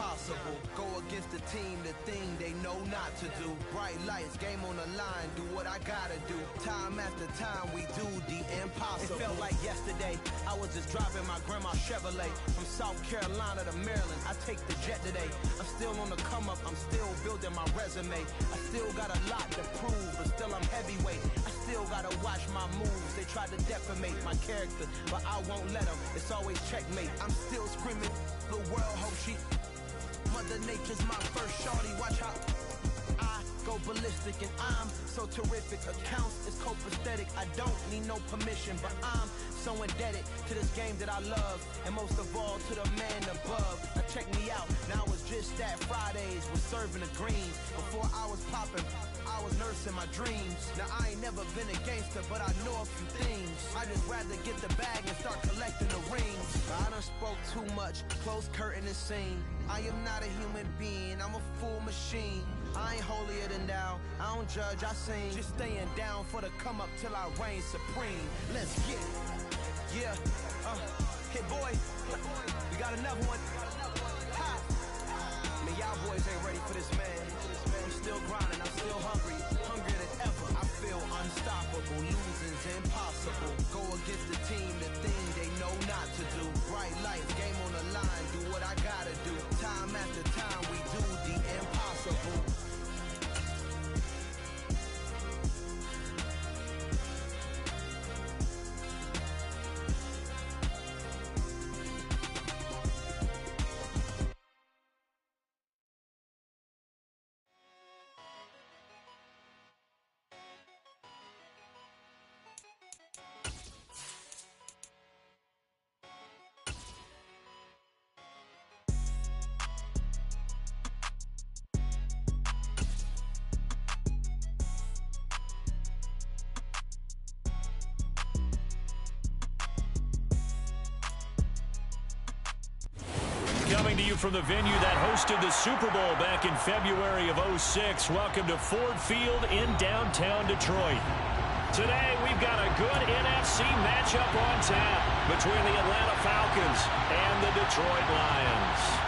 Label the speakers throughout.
Speaker 1: impossible. Go against the team, the thing they know not to do. Bright lights, game on the line, do what I gotta do. Time after time, we do the impossible. It felt like yesterday, I was just driving my grandma's Chevrolet. From South Carolina to Maryland, I take the jet today. I'm still on the come up, I'm still building my resume. I still got a lot to prove, but still I'm heavyweight. I still gotta watch my moves, they try to defamate my character, but I won't let them, it's always checkmate. I'm still screaming, the world hope she, Mother Nature's my first shorty, watch how I go ballistic and I'm so terrific. Accounts is copacetic, I don't need no permission, but I'm so indebted to this game that I love, and most of all to the man above. Now check me out, now it's just that Fridays was serving the greens. Before I was popping, I was nursing my dreams. Now I ain't never been a gangster, but I know a few things. I just rather get the bag and start collecting the rings. I done spoke too much, close curtain and scene. I am not a human being, I'm a full machine. I ain't holier than thou, I don't judge, I sing. Just staying down for the come up till I reign supreme. Let's get it. Yeah, hit boy, we got another one. Ha. Man, y'all boys ain't ready for this, man. I'm still grinding, I'm still hungry, hungrier than ever. I feel unstoppable, losing's impossible. Go against the team, the thing they know not to do. Bright lights, game on the line, do what I gotta do. Time after time, we do the impossible.
Speaker 2: Coming to you from the venue that hosted the Super Bowl back in February of '06. Welcome to Ford Field in downtown Detroit. Today, we've got a good NFC matchup on tap between the Atlanta Falcons and the Detroit Lions.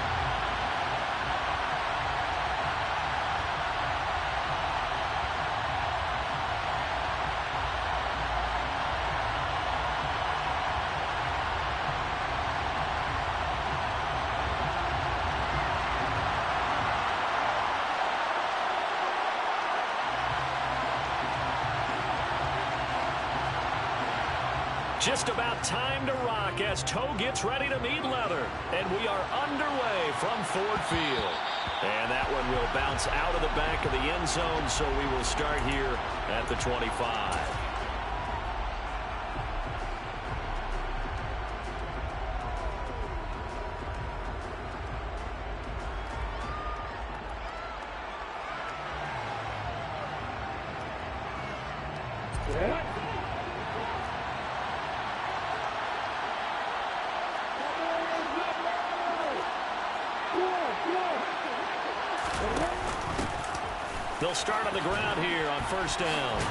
Speaker 2: Just about time to rock as toe gets ready to meet leather. And we are underway from Ford Field. And that one will bounce out of the back of the end zone, so we will start here at the 25. They'll start on the ground here on first down.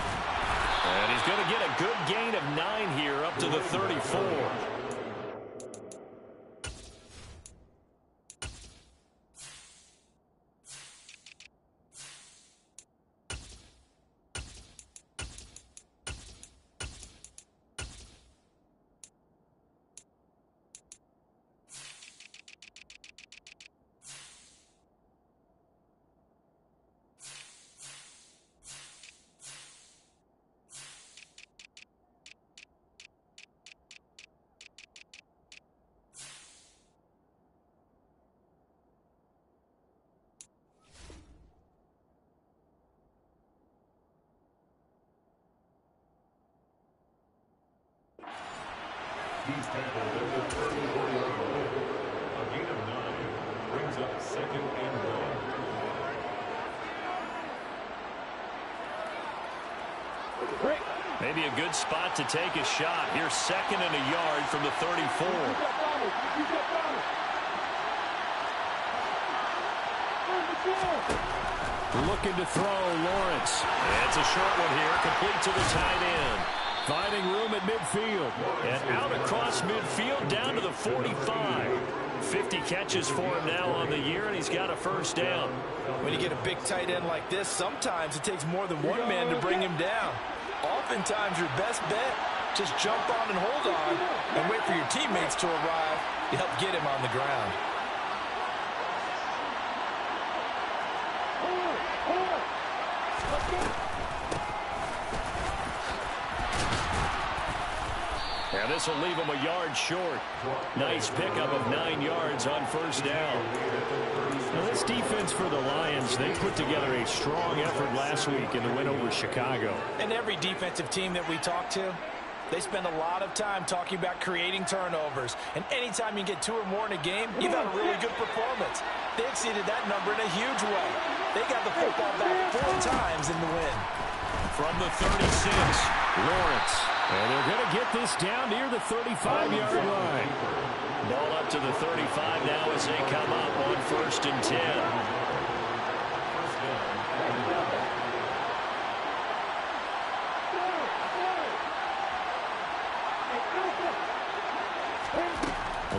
Speaker 2: And he's going to get a good gain of 9 here up to the 34.
Speaker 3: He's tackled at the 30-40-yard line. A gain of 9 brings up 2nd and 1.
Speaker 2: Maybe a good spot to take a shot. Here's 2nd and a yard from the 34. Looking to throw, Lawrence. It's a short one here, complete to the tight end. Finding room at midfield. And out across midfield down to the 45. 50 catches for him now on the year, and he's he's got a first down.
Speaker 4: When you get a big tight end like this, sometimes it takes more than one man to bring him down. Oftentimes, your best bet, just jump on and hold on and wait for your teammates to arrive to help get him on the ground.
Speaker 2: And this will leave him a yard short. Nice pickup of 9 yards on first down. Now this defense for the Lions, they put together a strong effort last week in the win over Chicago.
Speaker 4: And every defensive team that we talk to, they spend a lot of time talking about creating turnovers. And anytime you get 2 or more in a game, you've had a really good performance. They exceeded that number in a huge way. They got the football back 4 times in the win.
Speaker 2: From the 36, Lawrence. And they're going to get this down near the 35-yard line. Ball up to the 35 now as they come up on 1st and 10.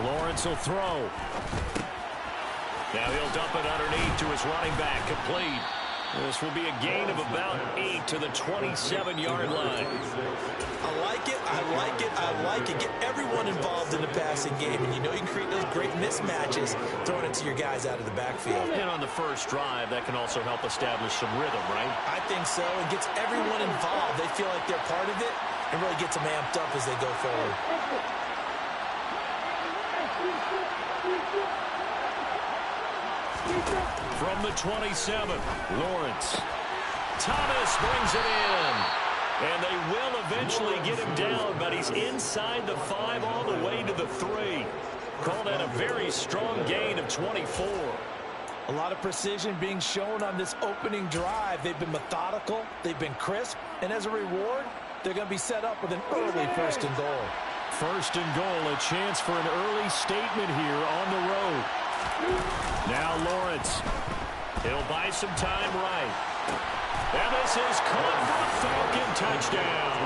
Speaker 2: Lawrence will throw. Now he'll dump it underneath to his running back, complete. This will be a gain of about 8 to the 27-yard line.
Speaker 4: I like it, I like it, I like it. Get everyone involved in the passing game, and you know you can create those great mismatches throwing it to your guys out of the backfield.
Speaker 2: And on the first drive, that can also help establish some rhythm, right?
Speaker 4: I think so. It gets everyone involved. They feel like they're part of it and really gets them amped up as they go forward.
Speaker 2: From the 27, Lawrence. Thomas brings it in. And they will eventually get him down, but he's inside the 5 all the way to the 3. Called that a very strong gain of 24.
Speaker 4: A lot of precision being shown on this opening drive. They've been methodical, they've been crisp, and as a reward, they're going to be set up with an early 1st and goal.
Speaker 2: 1st and goal, a chance for an early statement here on the road. Now Lawrence. He'll buy some time right. And this is caught for a Falcon touchdown.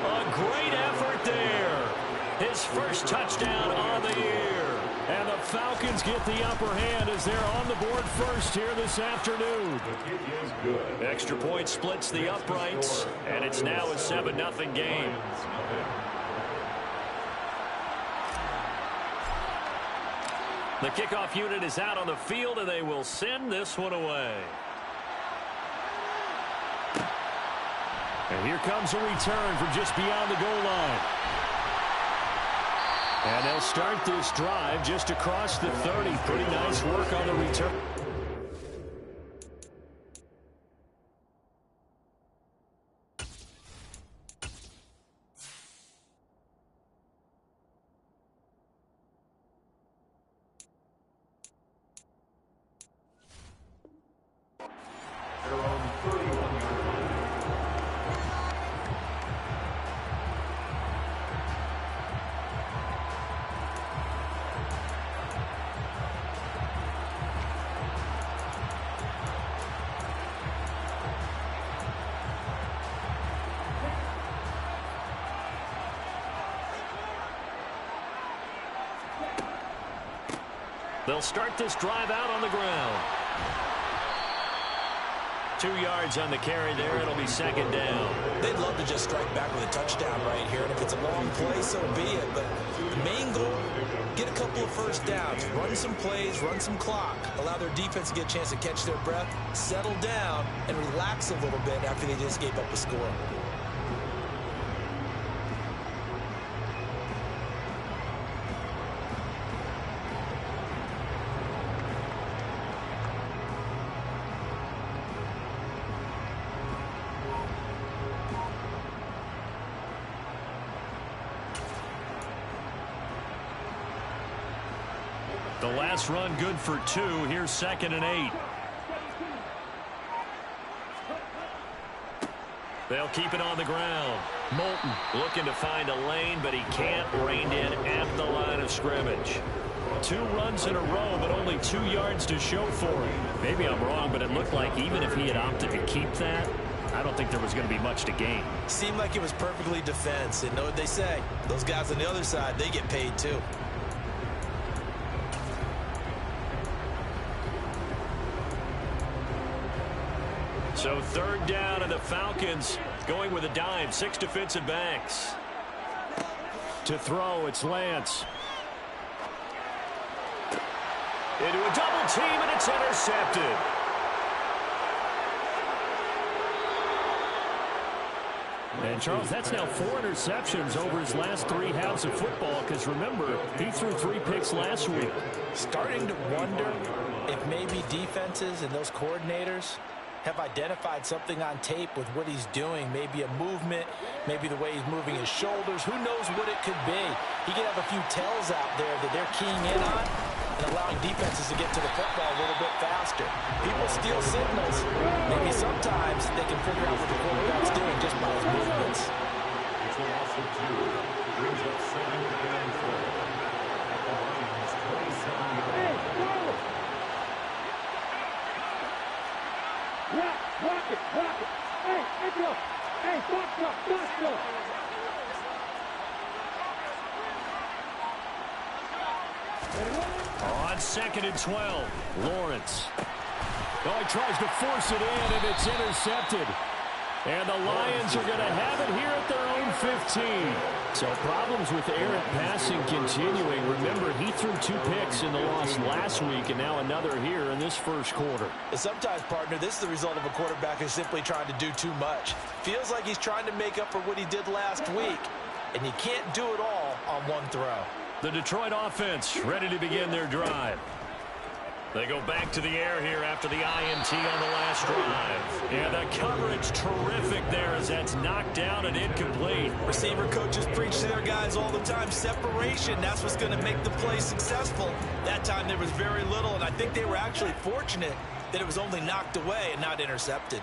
Speaker 2: A great effort there. His first touchdown on the year. And the Falcons get the upper hand as they're on the board first here this afternoon. Extra point splits the uprights, and it's now a 7-0 game. The kickoff unit is out on the field, and they will send this one away. And here comes a return from just beyond the goal line. And they'll start this drive just across the 30. Pretty nice work on the return. They'll start this drive out on the ground. 2 yards on the carry there. It'll be 2nd down.
Speaker 4: They'd love to just strike back with a touchdown right here. And if it's a long play, so be it. But the main goal, get a couple of 1st downs. Run some plays, run some clock. Allow their defense to get a chance to catch their breath, settle down, and relax a little bit after they just gave up a score.
Speaker 2: The last run good for 2. Here's 2nd and 8. They'll keep it on the ground. Moulton looking to find a lane, but he can't. Reined in at the line of scrimmage. 2 runs in a row, but only 2 yards to show for him. Maybe I'm wrong, but it looked like even if he had opted to keep that, I don't think there was going to be much to gain.
Speaker 4: Seemed like it was perfectly defense. And know what they say? Those guys on the other side, they get paid too.
Speaker 2: So third down, and the Falcons going with a dime. 6 defensive backs. To throw, it's Lance. Into a double team, and it's intercepted. And, Charles, that's now 4 interceptions over his last 3 halves of football, because, remember, he threw 3 picks last week.
Speaker 4: Starting to wonder if maybe defenses and those coordinators have identified something on tape with what he's doing. Maybe a movement, maybe the way he's moving his shoulders. Who knows what it could be? He could have a few tells out there that they're keying in on and allowing defenses to get to the football a little bit faster. People steal signals. Maybe sometimes they can figure out what the quarterback's doing just by his movements.
Speaker 3: It's a loss of 2. Brings up 7th and 4. At the Lions, 27 yards.
Speaker 5: Rock it. Hey, Edro. Hey, box up.
Speaker 2: On 2nd and 12, Lawrence. Oh, he tries to force it in, and it's intercepted. And the Lions are going to have it here at their own 15. So problems with errant passing continuing. Remember, he threw 2 picks in the loss last week, and now another here in this first quarter.
Speaker 4: And sometimes, partner, this is the result of a quarterback who's simply trying to do too much. Feels like he's trying to make up for what he did last week, and you can't do it all on one throw.
Speaker 2: The Detroit offense ready to begin their drive. They go back to the air here after the INT on the last drive. And the coverage terrific there as that's knocked down and incomplete.
Speaker 4: Receiver coaches preach to their guys all the time. Separation, that's what's going to make the play successful. That time there was very little, and I think they were actually fortunate that it was only knocked away and not intercepted.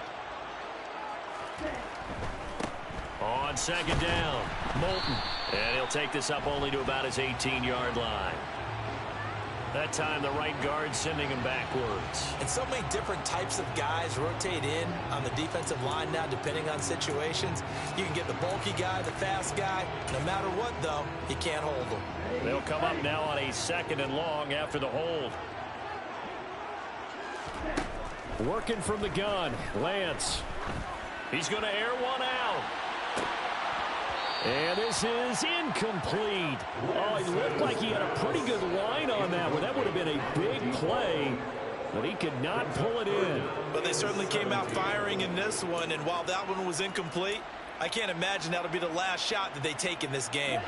Speaker 2: On 2nd down, Moulton. And he'll take this up only to about his 18-yard line. That time the right guard sending him backwards.
Speaker 4: And so many different types of guys rotate in on the defensive line now depending on situations. You can get the bulky guy, the fast guy. No matter what, though, you can't hold them.
Speaker 2: They'll come up now on a 2nd and long after the hold. Working from the gun, Lance. He's going to air one out. And this is incomplete. Oh, it looked like he had a pretty good line on that one. That would have been a big play, but he could not pull it in.
Speaker 4: But they certainly came out firing in this one, and while that one was incomplete, I can't imagine that'll be the last shot that they take in this game.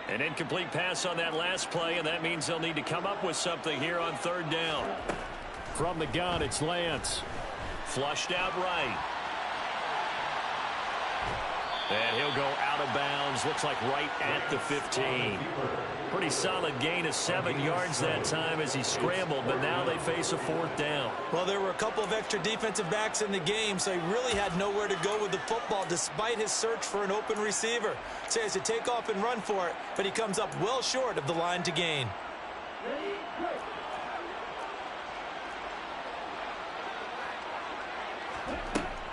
Speaker 2: An incomplete pass on that last play, and that means they'll need to come up with something here on 3rd down. From the gun, it's Lance. Flushed out right. And he'll go out of bounds. Looks like right at the 15. Pretty solid gain of 7 yards that time as he scrambled, but now they face a 4th down.
Speaker 4: Well, there were a couple of extra defensive backs in the game, so he really had nowhere to go with the football despite his search for an open receiver. So he has to take off and run for it, but he comes up well short of the line to gain.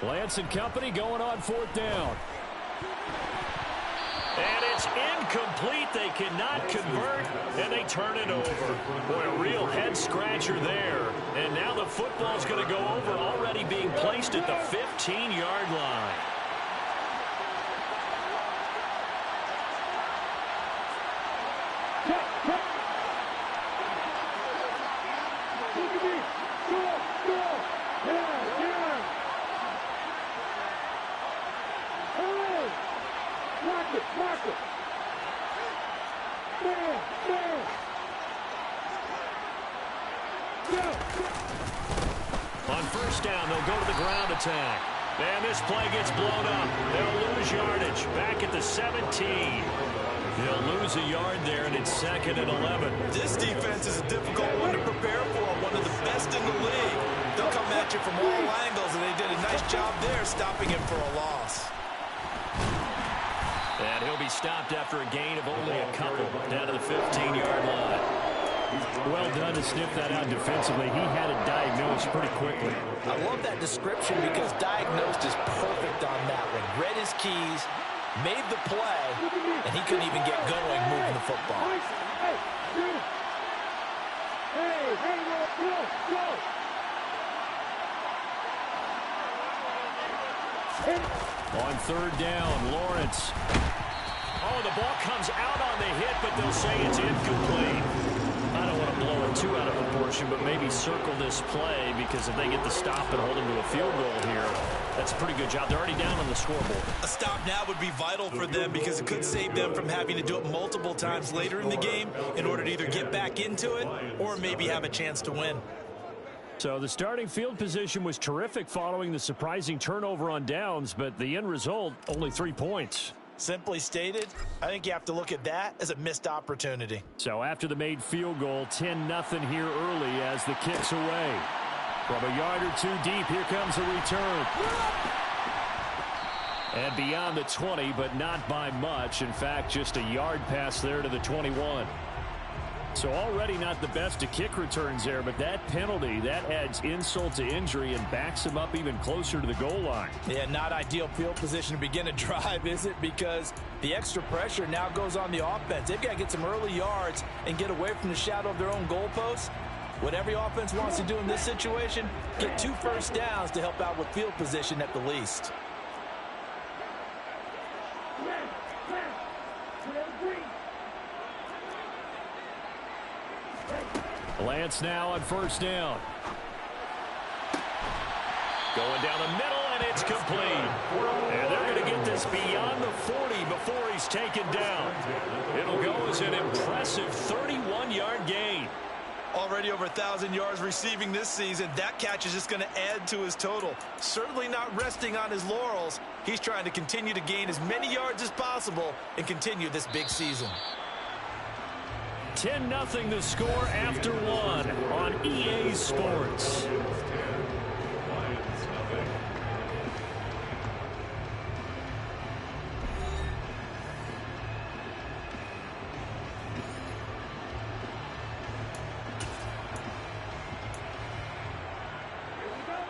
Speaker 2: Lance and company going on 4th down. And it's incomplete. They cannot convert, and they turn it over. Boy, a real head-scratcher there. And now the football's going to go over, already being placed at the 15-yard line. On 1st down, they'll go to the ground attack. And this play gets blown up. They'll lose yardage. Back at the 17. They'll lose a yard there, and it's 2nd and 11.
Speaker 4: This defense is a difficult one to prepare for, one of the best in the league. They'll come at you from all angles, and they did a nice job there stopping him for a loss.
Speaker 2: And he'll be stopped after a gain of only a couple down to the 15-yard line. Well done to sniff that out defensively. He had it diagnosed pretty quickly.
Speaker 4: I love that description because diagnosed is perfect on that one. Read his keys, made the play, and he couldn't even get going moving the football.
Speaker 2: On third down, Lawrence. Oh, the ball comes out on the hit, but they'll say it's incomplete. I don't want to blow it too out of proportion, but maybe circle this play, because if they get the stop and hold them to a field goal here, that's a pretty good job. They're already down on the scoreboard.
Speaker 4: A stop now would be vital for them, because it could save them from having to do it multiple times later in the game in order to either get back into it or maybe have a chance to win.
Speaker 2: So the starting field position was terrific following the surprising turnover on downs, but the end result, only 3 points.
Speaker 4: Simply stated, I think you have to look at that as a missed opportunity.
Speaker 2: So after the made field goal, 10-0 here early as the kick's away. From a yard or two deep, here comes a return. And beyond the 20, but not by much. In fact, just a yard pass there to the 21. So already not the best of kick returns there, but that penalty, that adds insult to injury and backs him up even closer to the goal line.
Speaker 4: Yeah, not ideal field position to begin a drive, is it? Because the extra pressure now goes on the offense. They've got to get some early yards and get away from the shadow of their own goalposts. What every offense wants to do in this situation, get 2 first downs to help out with field position at the least.
Speaker 2: Lance now on first down. Going down the middle, and it's complete. And they're going to get this beyond the 40 before he's taken down. It'll go as an impressive 31-yard gain.
Speaker 4: Already over 1,000 yards receiving this season. That catch is just going to add to his total. Certainly not resting on his laurels. He's trying to continue to gain as many yards as possible and continue this big season.
Speaker 2: 10-0 the score after 1 on EA Sports.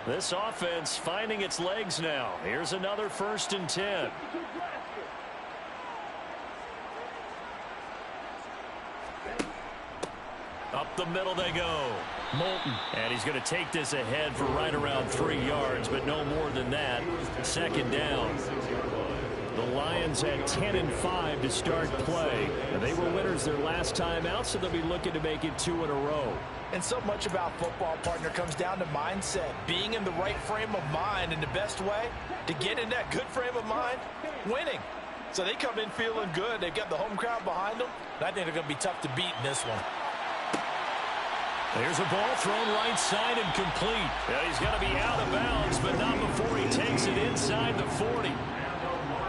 Speaker 2: This offense finding its legs now. Here's another 1st and 10. Up the middle they go. Moulton. And he's going to take this ahead for right around 3 yards, but no more than that. 2nd down. The Lions had 10-5 to start play. And they were winners their last time out, so they'll be looking to make it 2 in a row.
Speaker 4: And so much about football, partner, comes down to mindset. Being in the right frame of mind, and the best way to get in that good frame of mind, winning. So they come in feeling good. They've got the home crowd behind them. And I think they're going to be tough to beat in this one.
Speaker 2: There's a ball thrown right side and complete. Yeah, he's got to be out of bounds, but not before he takes it inside the 40.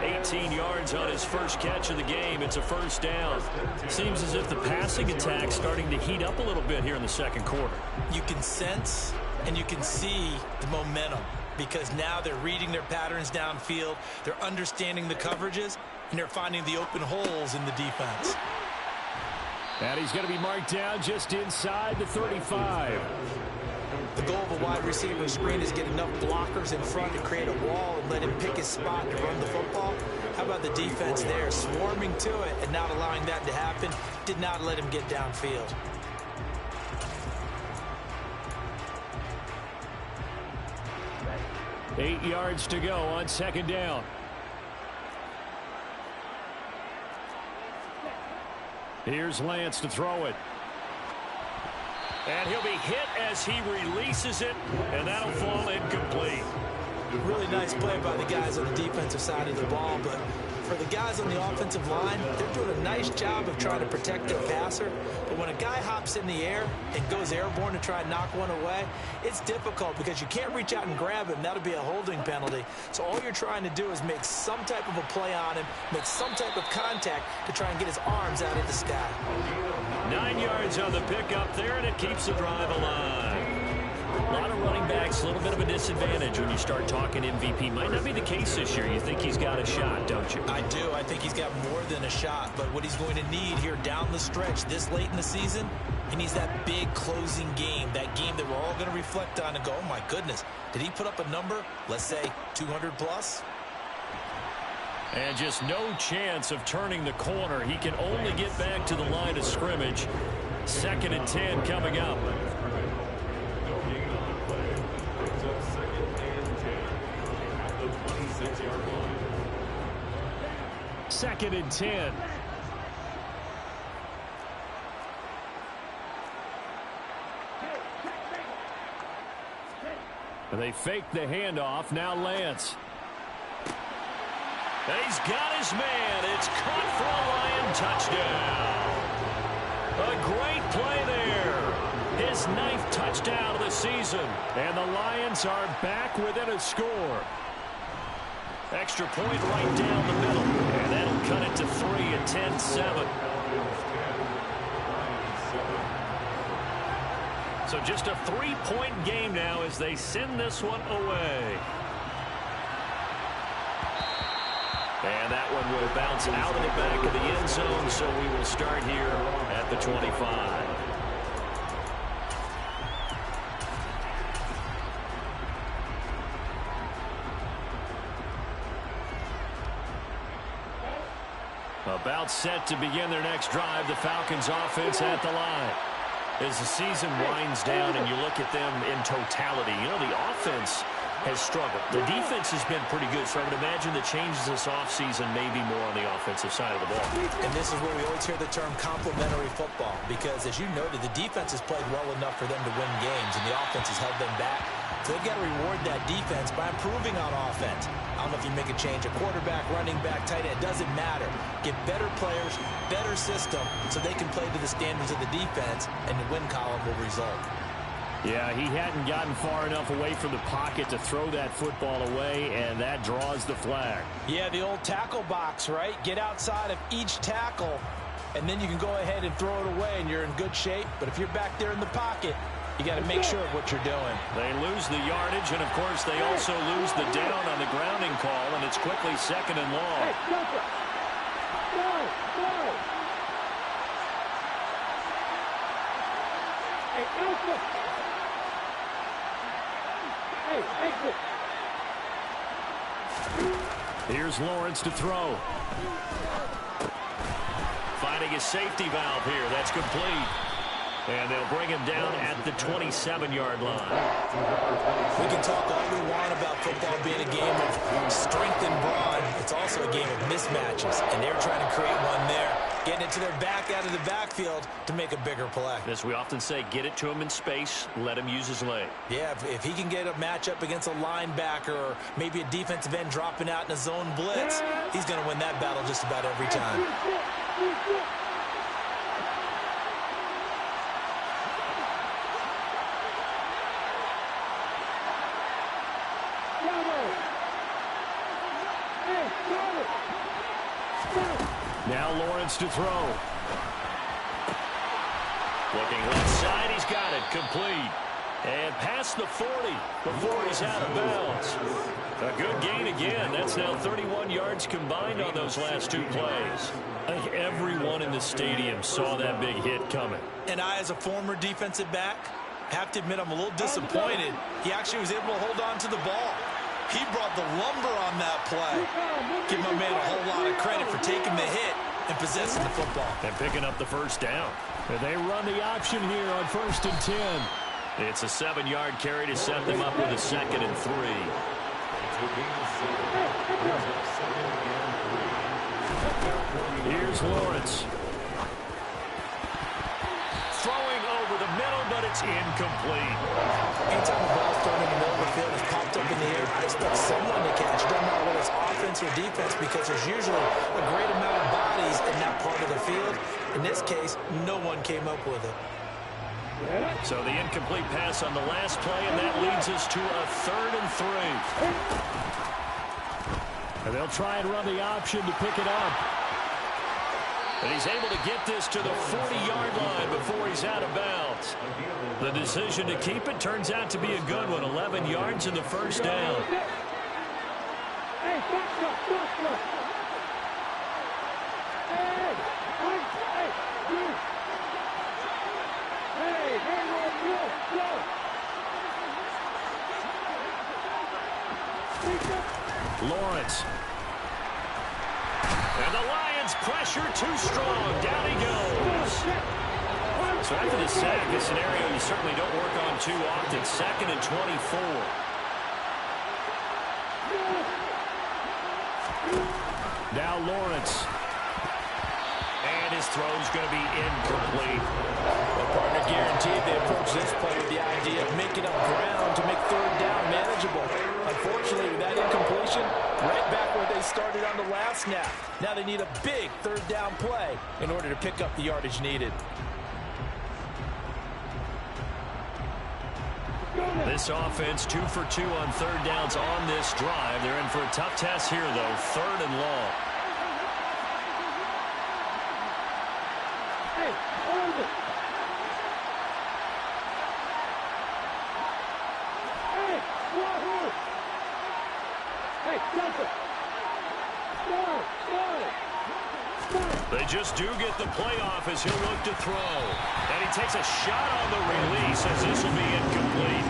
Speaker 2: 18 yards on his first catch of the game. It's a 1st down. Seems as if the passing attack's starting to heat up a little bit here in the 2nd quarter.
Speaker 4: You can sense and you can see the momentum, because now they're reading their patterns downfield, they're understanding the coverages, and they're finding the open holes in the defense.
Speaker 2: And he's going to be marked down just inside the 35.
Speaker 4: The goal of a wide receiver screen is get enough blockers in front to create a wall and let him pick his spot to run the football. How about the defense there, swarming to it and not allowing that to happen? Did not let him get downfield.
Speaker 2: Eight yards to go on 2nd down. Here's Lance to throw it. And he'll be hit as he releases it, and that'll fall incomplete.
Speaker 4: Really nice play by the guys on the defensive side of the ball, but for the guys on the offensive line, they're doing a nice job of trying to protect their passer. But when a guy hops in the air and goes airborne to try and knock one away, it's difficult because you can't reach out and grab him. That'll be a holding penalty. So all you're trying to do is make some type of a play on him, make some type of contact to try and get his arms out of the sky.
Speaker 2: 9 yards on the pickup there, and it keeps the drive alive. A lot of running backs, a little bit of a disadvantage when you start talking MVP. Might not be the case this year. You think he's got a shot, don't you?
Speaker 4: I do. I think he's got more than a shot. But what he's going to need here down the stretch this late in the season, he needs that big closing game, that game that we're all going to reflect on and go, oh, my goodness, did he put up a number, let's say 200 plus?
Speaker 2: And just no chance of turning the corner. He can only get back to the line of scrimmage. 2nd and 10 coming up. 2nd and 10. They fake the handoff. Now Lance. He's got his man. It's caught for a Lion touchdown. A great play there. His 9th touchdown of the season. And the Lions are back within a score. Extra point right down the middle. And that'll cut it to 3 at 10-7. So just a 3-point game now as they send this one away. And that one will bounce out of the back of the end zone, so we will start here at the 25. About set to begin their next drive, the Falcons offense at the line. As the season winds down and you look at them in totality, you know, the offense has struggled. The defense has been pretty good, so I would imagine the changes this offseason may be more on the offensive side of the ball.
Speaker 4: And this is where we always hear the term complementary football, because as you noted, the defense has played well enough for them to win games, and the offense has held them back. So they've got to reward that defense by improving on offense. I don't know if you make a change, a quarterback, running back, tight end, it doesn't matter. Get better players, better system, so they can play to the standards of the defense, and the win column will result.
Speaker 2: Yeah, he hadn't gotten far enough away from the pocket to throw that football away, and that draws the flag.
Speaker 4: Yeah, the old tackle box, right? Get outside of each tackle, and then you can go ahead and throw it away, and you're in good shape. But if you're back there in the pocket, you got to make sure of what you're doing.
Speaker 2: They lose the yardage, and, of course, they also lose the down on the grounding call, and it's quickly 2nd and long. Here's Lawrence to throw. Finding a safety valve here. That's complete. And they'll bring him down at the 27-yard line.
Speaker 4: We can talk all we want about football being a game of strength and brawn. It's also a game of mismatches, and they're trying to create one there, getting it to their back out of the backfield to make a bigger play.
Speaker 2: As we often say, get it to him in space, let him use his leg.
Speaker 4: Yeah, if he can get a matchup against a linebacker or maybe a defensive end dropping out in a zone blitz, he's going to win that battle just about every time.
Speaker 2: Now Lawrence to throw. Looking left side, he's got it, complete. And past the 40 before he's out of bounds. A good gain again. That's now 31 yards combined on those last 2 plays. I think everyone in the stadium saw that big hit coming.
Speaker 4: And I, as a former defensive back, have to admit I'm a little disappointed. He actually was able to hold on to the ball. He brought the lumber on that play. Give my man a whole lot of credit for taking the hit and possessing the football.
Speaker 2: And picking up the first down. And they run the option here on 1st and 10. It's a 7-yard carry to set them up with a 2nd and 3. Here's Lawrence. Throwing over the middle, but it's incomplete.
Speaker 4: Anytime the ball's thrown in the middle of the field, it's popped up in the air, I expect someone to catch it. Doesn't matter whether it's offense or defense, because there's usually a great amount of bodies in that part of the field. In this case, no one came up with it.
Speaker 2: So the incomplete pass on the last play, and that leads us to a 3rd and 3. And they'll try and run the option to pick it up. And he's able to get this to the 40-yard line before he's out of bounds. The decision to keep it turns out to be a good one. 11 yards in the first down. Lawrence. And the Lions pressure too strong. Down he goes. So after the sack, a scenario you certainly don't work on too often. 2nd and 24. Now Lawrence. And his throw's going to be incomplete.
Speaker 4: The partner guaranteed they approach this play with the idea of making up ground to make third down manageable. Unfortunately, with that incompletion, right back where they started on the last snap. Now they need a big third down play in order to pick up the yardage needed.
Speaker 2: This offense 2 for 2 on third downs on this drive. They're in for a tough test here, though. 3rd and long.
Speaker 5: Hey, hold it. Hey, Wahoo. Hey, jump it. Start.
Speaker 2: They just do get the playoff as he'll look to throw. And he takes a shot on the release as this will be incomplete.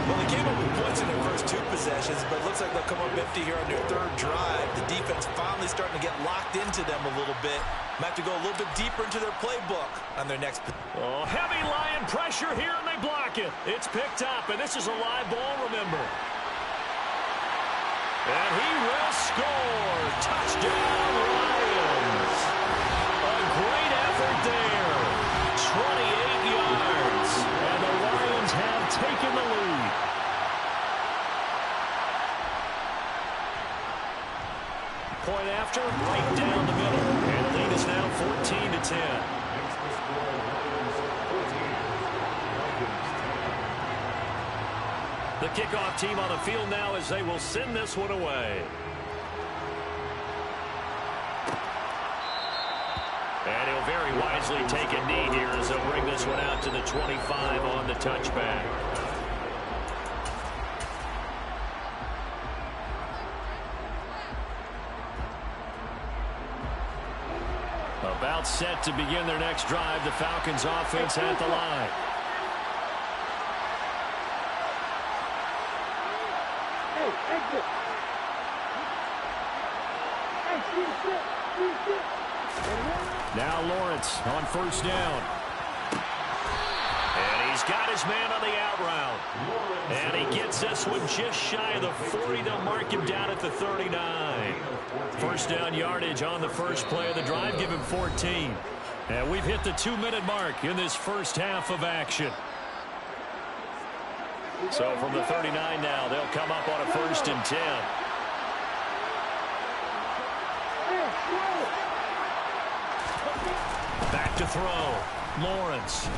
Speaker 4: Well, they came up with points in their first 2 possessions, but it looks like they'll come up empty here on their 3rd drive. The defense finally starting to get locked into them a little bit. Might have to go a little bit deeper into their playbook on their next.
Speaker 2: Oh, heavy Lion pressure here, and they block it. It's picked up, and this is a live ball, remember. And he will score. Touchdown, Lions. A great effort there. 28 yards. And the Lions have taken the lead. Point after, right down the middle. And the lead is now 14-10. The kickoff team on the field now as they will send this one away. And he'll very wisely take a knee here as they'll bring this one out to the 25 on the touchback. About set to begin their next drive. The Falcons offense at the line.
Speaker 5: Exit.
Speaker 2: Now Lawrence on first down. And he's got his man on the out route. And he gets this one just shy of the 40. They'll mark him down at the 39. First down yardage on the first play of the drive. Give him 14. And we've hit the 2-minute mark in this first half of action. So from the 39 now, they'll come up on a 1st and 10. Back to throw. Lawrence.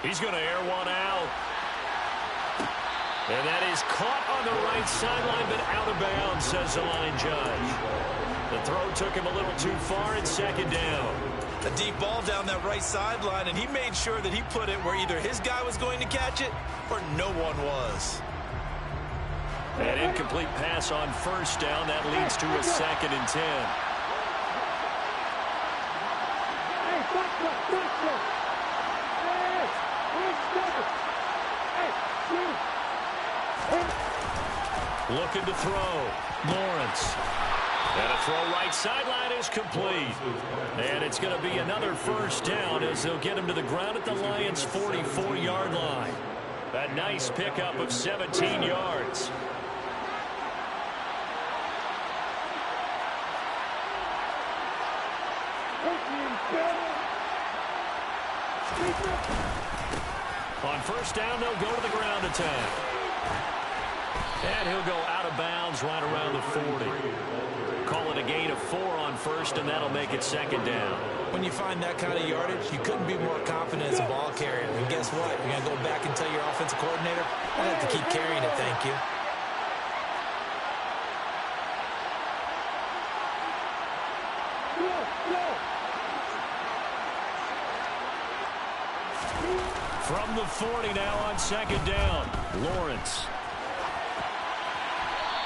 Speaker 2: He's going to air one out. And that is caught on the right sideline, but out of bounds, says the line judge. The throw took him a little too far. It's 2nd down.
Speaker 4: A deep ball down that right sideline, and he made sure that he put it where either his guy was going to catch it or no one was.
Speaker 2: An incomplete pass on first down. That leads to a 2nd and 10. Looking to throw. Lawrence. And a throw right sideline is complete. And it's going to be another first down as they'll get him to the ground at the Lions' 44-yard line. A nice pickup of 17 yards. On first down, they'll go to the ground attack. And he'll go out of bounds right around the 40. Call it a gain of 4 on first, and that'll make it 2nd down.
Speaker 4: When you find that kind of yardage, you couldn't be more confident as a ball carrier. And guess what? You're going to go back and tell your offensive coordinator, I have to keep carrying it, thank you.
Speaker 2: From the 40 now on 2nd down. Lawrence.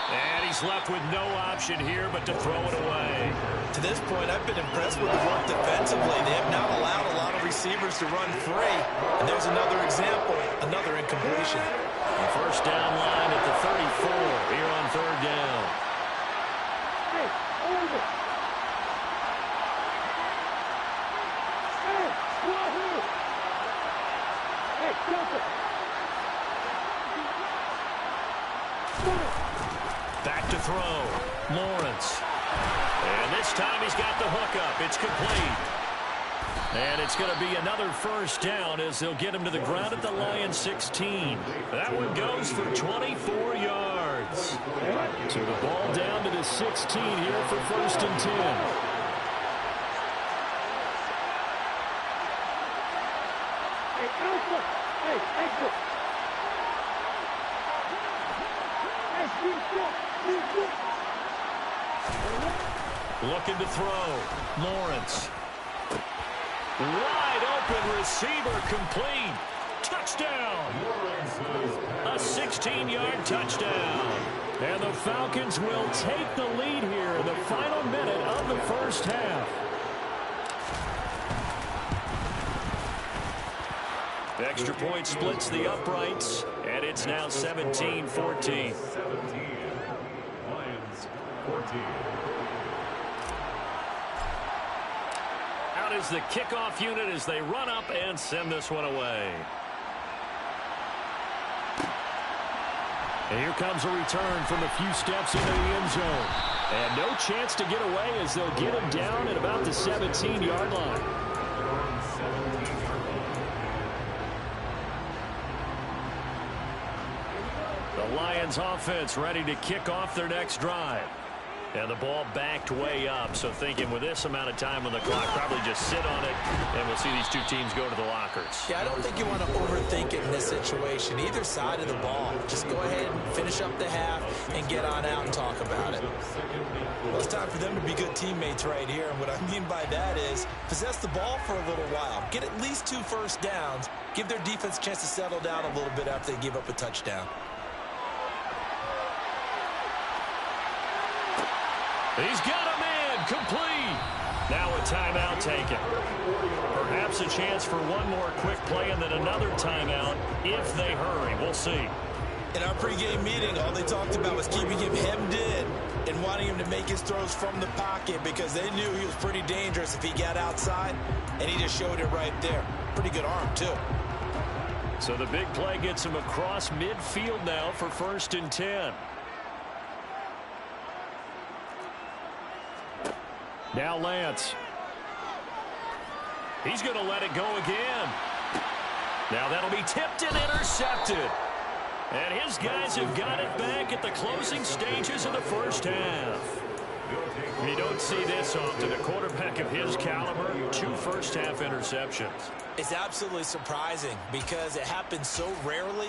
Speaker 2: And he's left with no option here but to throw it away.
Speaker 4: To this point, I've been impressed with the work defensively. They have not allowed a lot of receivers to run free. And there's another example, another incompletion.
Speaker 2: The first down line at the 34 here on 3rd down.
Speaker 5: Hey, hold it. Hey, Wahoo. Hey, jump it.
Speaker 2: Back to throw. Lawrence. And this time he's got the hook up. It's complete. And it's going to be another first down as they'll get him to the ground at the Lions 16. That one goes for 24 yards. So the ball down to the 16 here for 1st and 10. Looking to throw. Lawrence. Wide open receiver, complete. Touchdown. A 16-yard touchdown. And the Falcons will take the lead here in the final minute of the first half. The extra point splits the uprights, and it's now 17-14.
Speaker 3: 17. Lions 14.
Speaker 2: Out is the kickoff unit as they run up and send this one away. And here comes a return from a few steps into the end zone. And no chance to get away as they'll get him down at about the 17-yard line. The Lions offense ready to kick off their next drive. And the ball backed way up, so thinking with this amount of time on the clock, probably just sit on it, and we'll see these two teams go to the lockers.
Speaker 4: Yeah, I don't think you want to overthink it in this situation. Either side of the ball. Just go ahead and finish up the half and get on out and talk about it. Well, it's time for them to be good teammates right here, and what I mean by that is possess the ball for a little while. Get at least 2 first downs. Give their defense a chance to settle down a little bit after they give up a touchdown.
Speaker 2: He's got a man, complete. Now a timeout taken. Perhaps a chance for one more quick play and then another timeout if they hurry. We'll see.
Speaker 4: In our pregame meeting, all they talked about was keeping him hemmed in and wanting him to make his throws from the pocket because they knew he was pretty dangerous if he got outside, and he just showed it right there. Pretty good arm, too.
Speaker 2: So the big play gets him across midfield now for 1st and 10. Now Lance. He's going to let it go again. Now that'll be tipped and intercepted. And his guys have got it back at the closing stages of the first half. You don't see this often. A quarterback of his caliber, 2 first-half interceptions.
Speaker 4: It's absolutely surprising because it happens so rarely.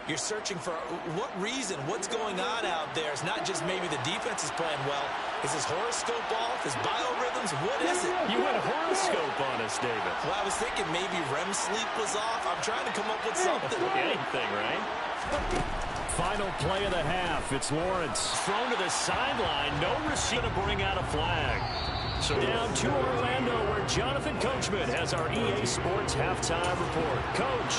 Speaker 4: You're searching for what reason, what's going on out there. It's not just maybe the defense is playing well. Is his horoscope off? His biorhythms? What is it?
Speaker 2: You went horoscope on us, David.
Speaker 4: Well, I was thinking maybe REM sleep was off. I'm trying to come up with something.
Speaker 2: Anything, right? Final play of the half. It's Lawrence. Thrown to the sideline. No receiver to bring out a flag. So down to Orlando where Jonathan Coachman has our EA Sports halftime report. Coach.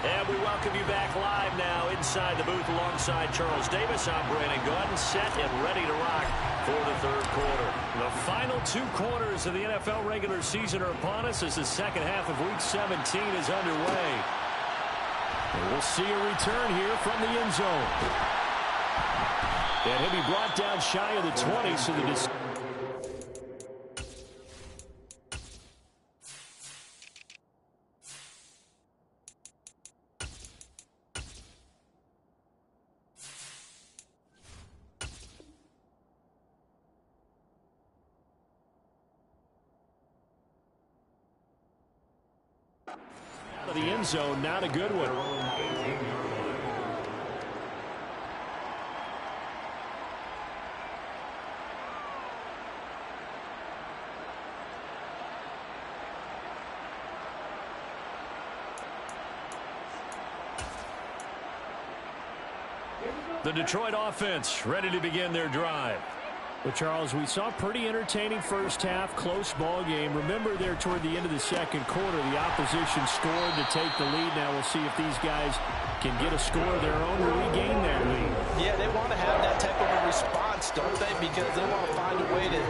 Speaker 2: And we welcome you back live now inside the booth alongside Charles Davis. I'm Brandon Gordon, set and ready to rock for the third quarter. The final 2 quarters of the NFL regular season are upon us as the second half of Week 17 is underway. And we'll see a return here from the end zone. And he'll be brought down shy of the 20, so the the end zone, not a good one. The Detroit offense ready to begin their drive. Well, Charles, we saw a pretty entertaining first half, close ball game. Remember there toward the end of the second quarter, the opposition scored to take the lead. Now we'll see if these guys can get a score of their own to regain that lead.
Speaker 4: Yeah, they want to have that type of a response, don't they? Because they want to find a way to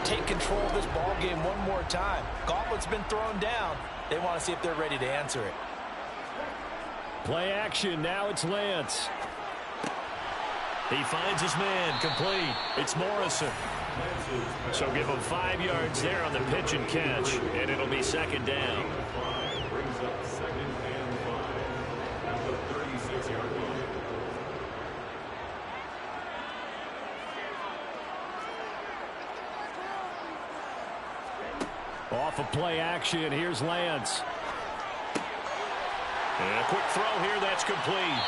Speaker 4: take control of this ball game one more time. Gauntlet's been thrown down. They want to see if they're ready to answer it.
Speaker 2: He finds his man, complete. It's Morrison. So give him 5 yards there on the pitch and catch, and it'll be second down.
Speaker 3: Brings up 2nd and 5 at the 36-yard line.
Speaker 2: Off of play action, here's Lance. And a quick throw here, that's complete.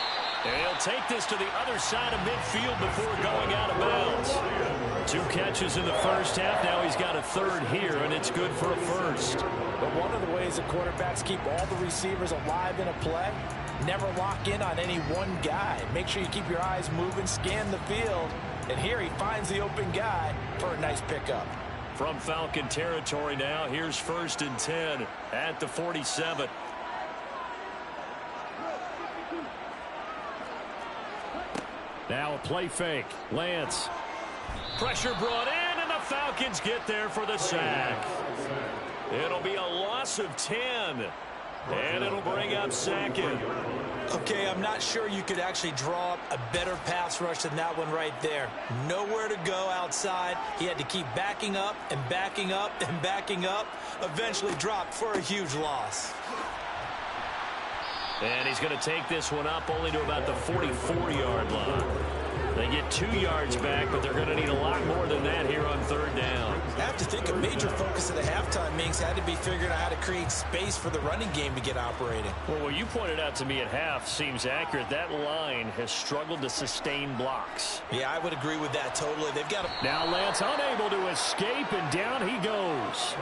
Speaker 2: And he'll take this to the other side of midfield before going out of bounds. 2 catches in the first half. Now he's got a third here, and it's good for a first.
Speaker 4: But one of the ways that quarterbacks keep all the receivers alive in a play, never lock in on any one guy. Make sure you keep your eyes moving, scan the field. And here he finds the open guy for a nice pickup.
Speaker 2: From Falcon territory now, here's 1st and 10 at the 47. Now a play fake. Lance. Pressure brought in, and the Falcons get there for the sack. It'll be a loss of 10. And it'll bring up 2nd.
Speaker 4: Okay, I'm not sure you could actually draw up a better pass rush than that one right there. Nowhere to go outside. He had to keep backing up and backing up and backing up. Eventually dropped for a huge loss.
Speaker 2: And he's going to take this one up only to about the 44-yard line. They get 2 yards back, but they're going to need a lot more than that here on 3rd down.
Speaker 4: I have to think a major focus of the halftime meetings had to be figuring out how to create space for the running game to get operating.
Speaker 2: Well, what you pointed out to me at half seems accurate. That line has struggled to sustain blocks.
Speaker 4: Yeah, I would agree with that totally. They've got to...
Speaker 2: Now Lance unable to escape, and down he goes.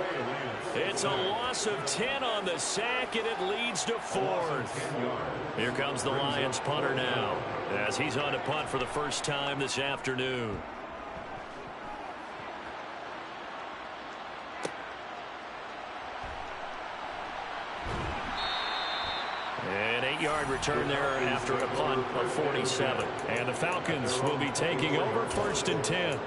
Speaker 2: It's a loss of 10 on the sack, and it leads to 4th. Here comes the Lions punter now, as he's on to punt for the first time this afternoon. An 8-yard return there after a punt of 47. And the Falcons will be taking over 1st and 10.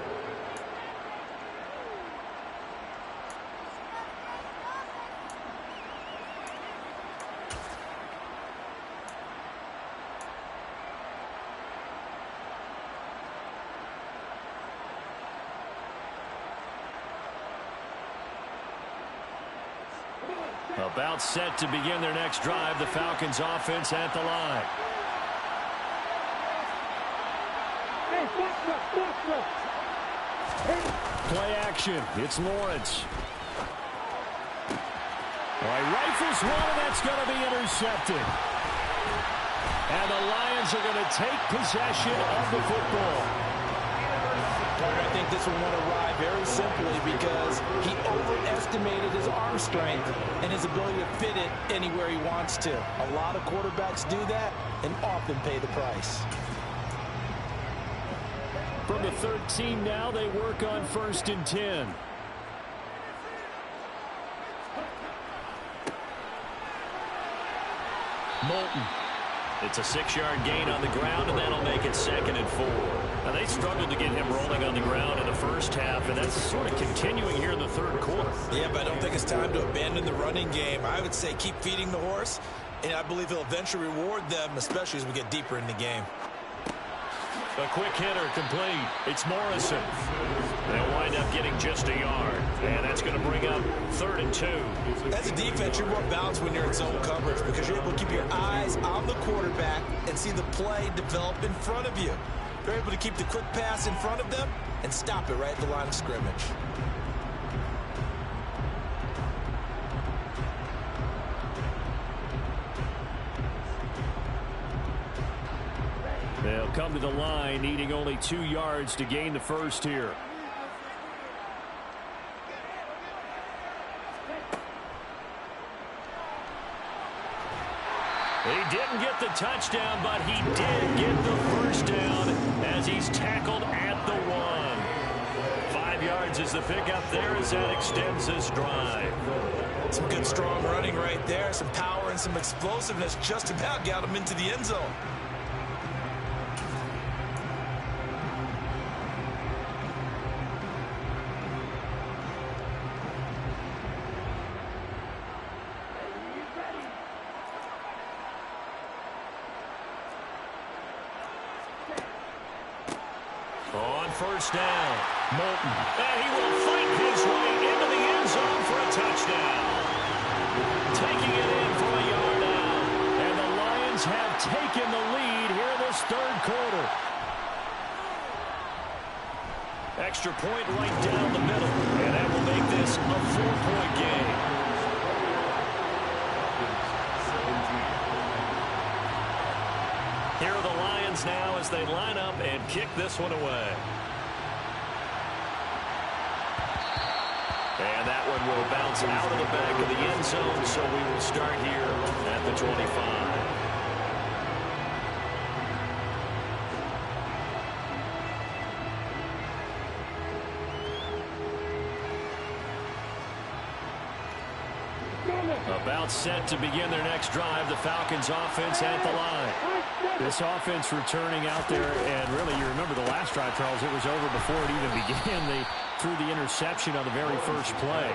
Speaker 2: About set to begin their next drive. The Falcons offense at the line. Play action. It's Lawrence. All right, rifles one, and that's going to be intercepted. And the Lions are going to take possession of the football.
Speaker 4: I think this one went awry very simply because he overestimated his arm strength and his ability to fit it anywhere he wants to. A lot of quarterbacks do that and often pay the price.
Speaker 2: From the 13 now, they work on 1st and 10. Moulton. It's a 6-yard gain on the ground, and that'll make it 2nd and 4. Now, they struggled to get him rolling on the ground in the first half, and that's sort of continuing here in the 3rd quarter.
Speaker 4: Yeah, but I don't think it's time to abandon the running game. I would say keep feeding the horse, and I believe he'll eventually reward them, especially as we get deeper in the game.
Speaker 2: A quick hitter complete. It's Morrison. They'll wind up getting just a yard, and that's going to bring up 3rd and 2.
Speaker 4: As a defense, you're more balanced when you're in zone coverage because you're able to keep your eyes on the quarterback and see the play develop in front of you. You're able to keep the quick pass in front of them and stop it right at the line of scrimmage.
Speaker 2: They'll come to the line, needing only 2 yards to gain the first here. He didn't get the touchdown, but he did get the first down as he's tackled at the 1. 5 yards is the pickup there as that extends this drive.
Speaker 4: Some good, strong running right there. Some power and some explosiveness just about got him into the end zone.
Speaker 2: first down. Moulton. And he will fight his way into the end zone for a touchdown. Taking it in for a yard out. And the Lions have taken the lead here in this third quarter. Extra point right down the middle. And that will make this a 4-point game. Here are the Lions now as they line up and kick this one away. And that one will bounce out of the back of the end zone, so we will start here at the 25. About set to begin their next drive, the Falcons offense at the line. This offense returning out there, and really, you remember the last drive, Charles, it was over before it even began. They threw the interception on the very first play.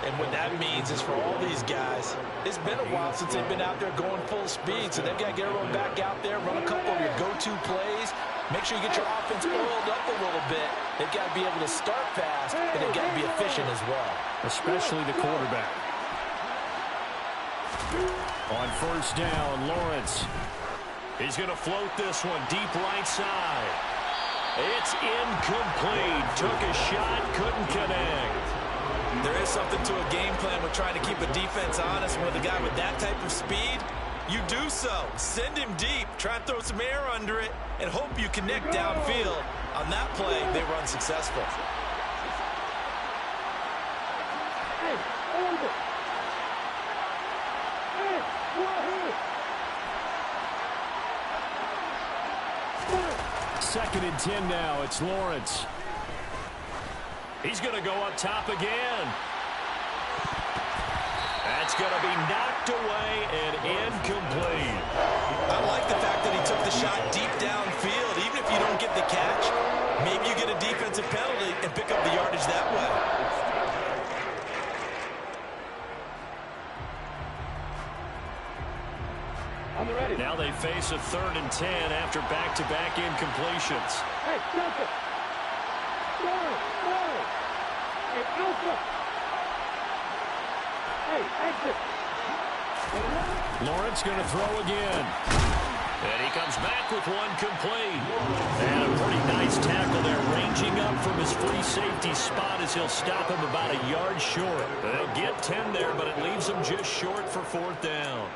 Speaker 4: And what that means is for all these guys, it's been a while since they've been out there going full speed, so they've got to get everyone back out there, run a couple of your go-to plays, make sure you get your offense oiled up a little bit. They've got to be able to start fast, and they've got to be efficient as well. Especially the quarterback.
Speaker 2: On first down, Lawrence. He's going to float this one deep right side. It's incomplete. Took a shot, couldn't connect.
Speaker 4: There is something to a game plan with trying to keep a defense honest. With a guy with that type of speed, you do so. Send him deep. Try and throw some air under it and hope you connect downfield. On that play, they were unsuccessful.
Speaker 5: Hey, hold it.
Speaker 2: Second and 10 now. It's Lawrence. He's going to go up top again. That's going to be knocked away and incomplete.
Speaker 4: I like the fact that he took the shot deep downfield. Even if you don't get the catch, maybe you get a defensive penalty and pick up the yardage that way.
Speaker 2: Now they face a 3rd and 10 after back-to-back incompletions.
Speaker 5: Hey, Delta! Forward! Hey, Alpha! Hey, exit!
Speaker 2: Lawrence going to throw again. And he comes back with one complete. And a pretty nice tackle there, ranging up from his free safety spot as he'll stop him about a yard short. They'll get 10 there, but it leaves them just short for 4th down.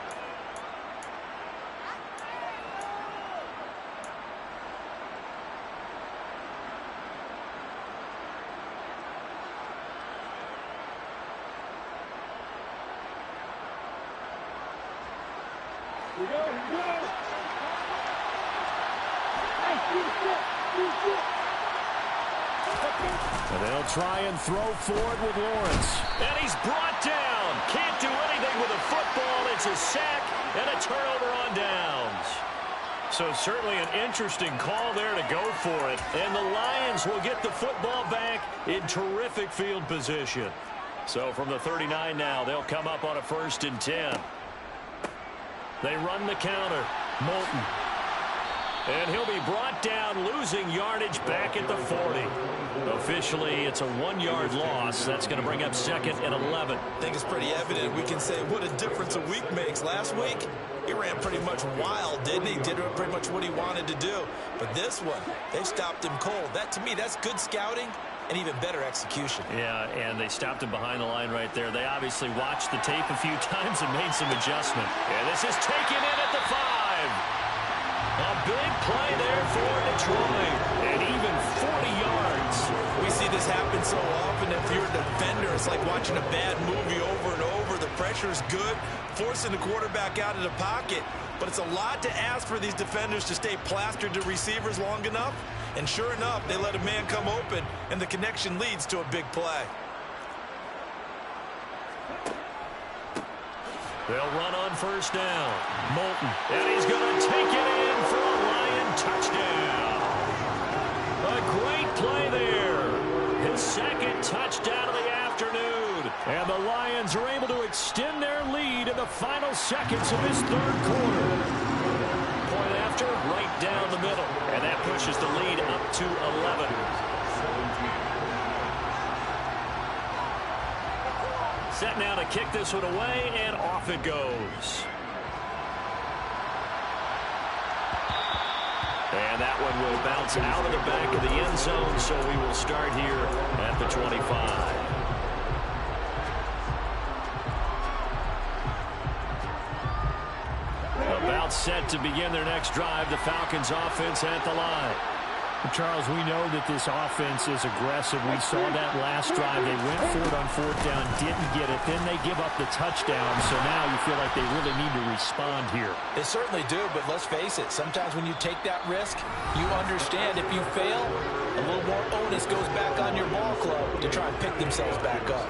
Speaker 2: And they'll try and throw forward with Lawrence. And he's brought down. Can't do anything with a football. It's a sack and a turnover on downs. So certainly an interesting call there to go for it. And the Lions will get the football back in terrific field position. So from the 39 now, they'll come up on a 1st and 10. They run the counter. Moulton. And he'll be brought down, losing yardage back at the 40. Officially, it's a 1-yard loss. That's going to bring up 2nd and 11.
Speaker 4: I think it's pretty evident. We can say what a difference a week makes. Last week, he ran pretty much wild, didn't he? Did pretty much what he wanted to do. But this one, they stopped him cold. That, to me, that's good scouting and even better execution.
Speaker 2: Yeah, and they stopped him behind the line right there. They obviously watched the tape a few times and made some adjustment. And this is taken in at the 5. A big play there for Detroit, and even 40 yards.
Speaker 4: We see this happen so often. If you're a defender, it's like watching a bad movie over and over. The pressure is good, forcing the quarterback out of the pocket. But it's a lot to ask for these defenders to stay plastered to receivers long enough. And sure enough, they let a man come open, and the connection leads to a big play.
Speaker 2: They'll run on 1st down. Moulton. And he's going to take it in for a Lion touchdown. A great play there. His 2nd touchdown of the afternoon. And the Lions are able to extend their lead in the final seconds of this 3rd quarter. Point after, right down the middle. And that pushes the lead up to 11. Set now to kick this one away, and off it goes. And that one will bounce out of the back of the end zone, so we will start here at the 25. About set to begin their next drive, the Falcons offense at the line.
Speaker 6: Charles, we know that this offense is aggressive. We saw that last drive. They went for it on fourth down, didn't get it. Then they give up the touchdown. So now you feel like they really need to respond here.
Speaker 4: They certainly do, but let's face it. Sometimes when you take that risk, you understand if you fail, a little more onus goes back on your ball club to try and pick themselves back up.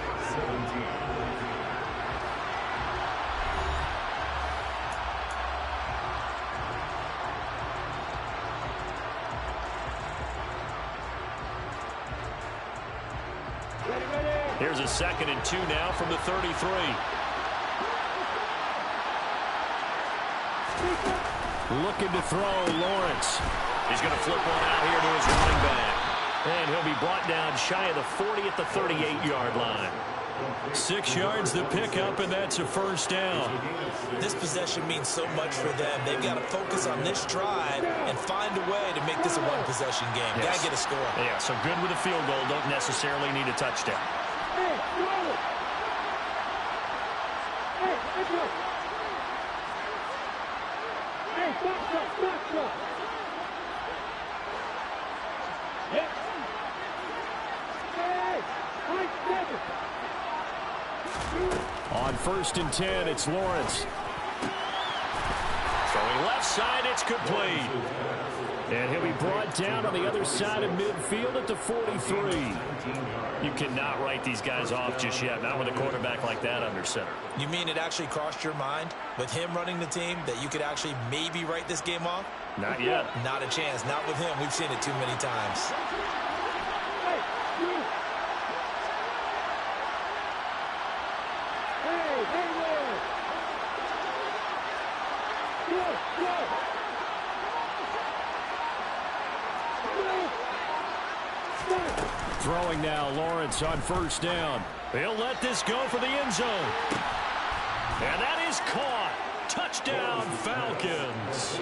Speaker 2: Here's a 2nd and 2 now from the 33.
Speaker 6: Looking to throw, Lawrence.
Speaker 2: He's going to flip one out here to his running back. And he'll be brought down shy of the 40 at the 38-yard line.
Speaker 6: 6 yards the pickup, and that's a first down.
Speaker 4: This possession means so much for them. They've got to focus on this drive and find a way to make this a one-possession game.
Speaker 2: Yes.
Speaker 4: Got to get a score.
Speaker 2: Yeah, so good with a field goal. Don't necessarily need a touchdown.
Speaker 6: On 1st and 10, it's Lawrence.
Speaker 2: Throwing left side, it's complete.
Speaker 6: And he'll be brought down on the other side of midfield at the 43.
Speaker 2: You cannot write these guys off just yet, not with a quarterback like that under center.
Speaker 4: You mean it actually crossed your mind with him running the team that you could actually maybe write this game off?
Speaker 2: Not yet.
Speaker 4: Not a chance. Not with him. We've seen it too many times.
Speaker 6: Throwing now, Lawrence on 1st down.
Speaker 2: He'll let this go for the end zone. And that is caught. Touchdown, Falcons.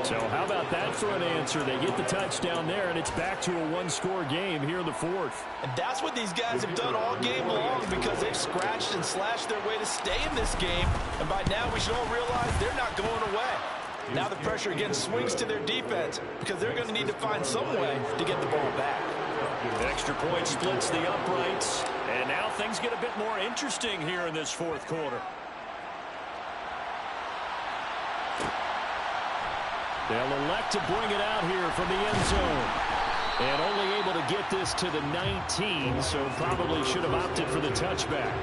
Speaker 6: So how about that for an answer? They get the touchdown there, and it's back to a one-score game here in the 4th.
Speaker 4: And that's what these guys have done all game long because they've scratched and slashed their way to stay in this game. And by now, we should all realize they're not going away. Now the pressure again swings to their defense because they're going to need to find some way to get the ball back.
Speaker 2: Extra point splits the uprights. And now things get a bit more interesting here in this 4th quarter.
Speaker 6: They'll elect to bring it out here from the end zone. And only able to get this to the 19, so probably should have opted for the touchback.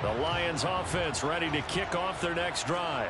Speaker 2: The Lions offense ready to kick off their next drive.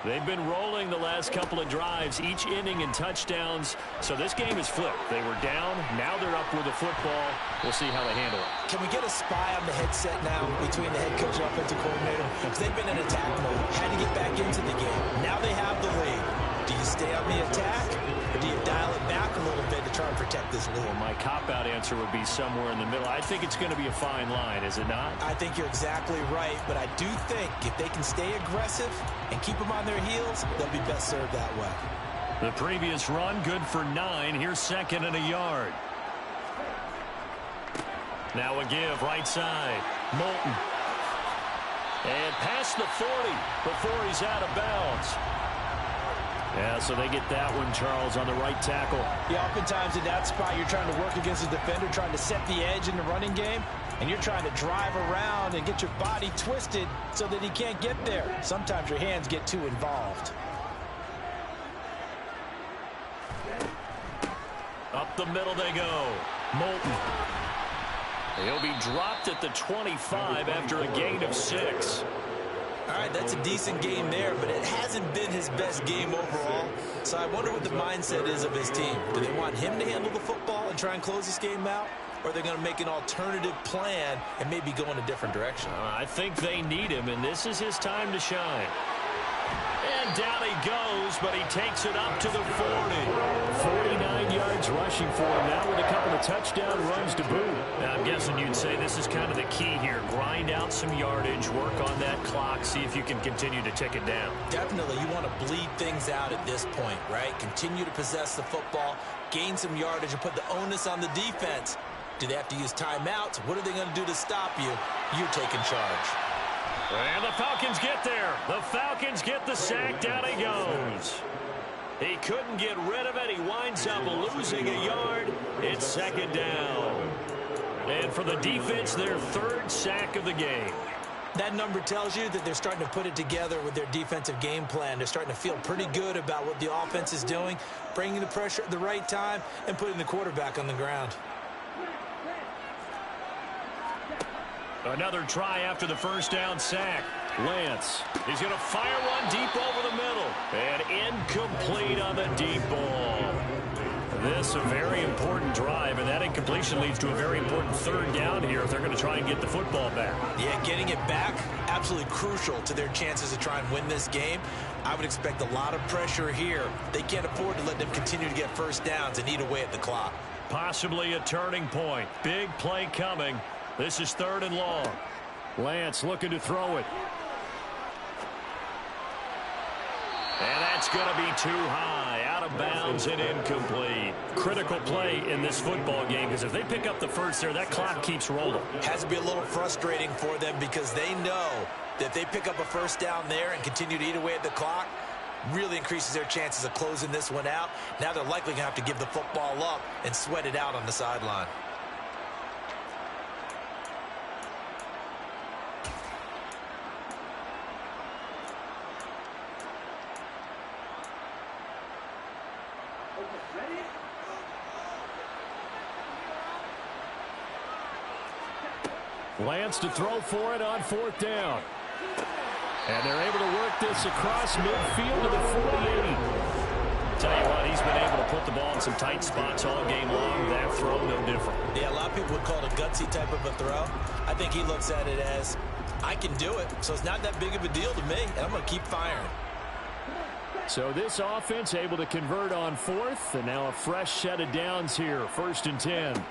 Speaker 2: They've been rolling the last couple of drives, each inning in touchdowns. So this game is flipped. They were down. Now they're up with the football. We'll see how they handle it.
Speaker 4: Can we get a spy on the headset now between the head coach and offensive coordinator? Because they've been in attack mode. Had to get back into the game. Now they have the lead. Do you stay on the attack, or do you dial it back a little bit to try and protect this lead?
Speaker 2: Well, my cop-out answer would be somewhere in the middle. I think it's going to be a fine line, is it not?
Speaker 4: I think you're exactly right, but I do think if they can stay aggressive and keep them on their heels, they'll be best served that way.
Speaker 2: The previous run, good for 9. Here's 2nd and a yard. Now a give, right side. Moulton. And past the 40 before he's out of bounds. Yeah, so they get that one, Charles, on the right tackle.
Speaker 4: Yeah, oftentimes in that spot, you're trying to work against the defender, trying to set the edge in the running game, and you're trying to drive around and get your body twisted so that he can't get there. Sometimes your hands get too involved.
Speaker 2: Up the middle they go. Moulton. He'll be dropped at the 25 after a gain of 6.
Speaker 4: All right, that's a decent game there, but it hasn't been his best game overall. So I wonder what the mindset is of his team. Do they want him to handle the football and try and close this game out? Or are they going to make an alternative plan and maybe go in a different direction?
Speaker 2: I think they need him, and this is his time to shine. And down he goes, but he takes it up to the 40.
Speaker 6: 49 yards rushing for him now with a couple of touchdown runs to boot.
Speaker 2: Now, I'm guessing you'd say this is kind of the key here. Grind out some yardage, work on that clock, see if you can continue to tick it down.
Speaker 4: Definitely, you want to bleed things out at this point, right? Continue to possess the football, gain some yardage, and put the onus on the defense. Do they have to use timeouts? What are they going to do to stop you? You're taking charge.
Speaker 2: And the Falcons get there. The Falcons get the sack. Down he goes. He couldn't get rid of it. He winds up losing a yard. It's second down. And for the defense, their third sack of the game.
Speaker 4: That number tells you that they're starting to put it together with their defensive game plan. They're starting to feel pretty good about what the offense is doing, bringing the pressure at the right time, and putting the quarterback on the ground.
Speaker 2: Another try after the first down sack. Lance. He's going to fire one deep over the middle. And incomplete on the deep ball. This a very important drive, and that incompletion leads to a very important third down here if they're going to try and get the football back.
Speaker 4: Yeah, getting it back, absolutely crucial to their chances to try and win this game. I would expect a lot of pressure here. They can't afford to let them continue to get first downs and eat away at the clock.
Speaker 2: Possibly a turning point. Big play coming. This is third and long.
Speaker 6: Lance looking to throw it.
Speaker 2: And that's going to be too high. Out of bounds and incomplete. Critical play in this football game because if they pick up the first there, that clock keeps rolling.
Speaker 4: Has to be a little frustrating for them because they know that if they pick up a first down there and continue to eat away at the clock, really increases their chances of closing this one out. Now they're likely going to have to give the football up and sweat it out on the sideline.
Speaker 6: Lance to throw for it on fourth down. And they're able to work this across midfield to the 48.
Speaker 2: Tell you what, he's been able to put the ball in some tight spots all game long. That throw, no different.
Speaker 4: Yeah, a lot of people would call it a gutsy type of a throw. I think he looks at it as, I can do it, so it's not that big of a deal to me, and I'm going to keep firing.
Speaker 6: So this offense able to convert on fourth, and now a fresh set of downs here, 1st and 10.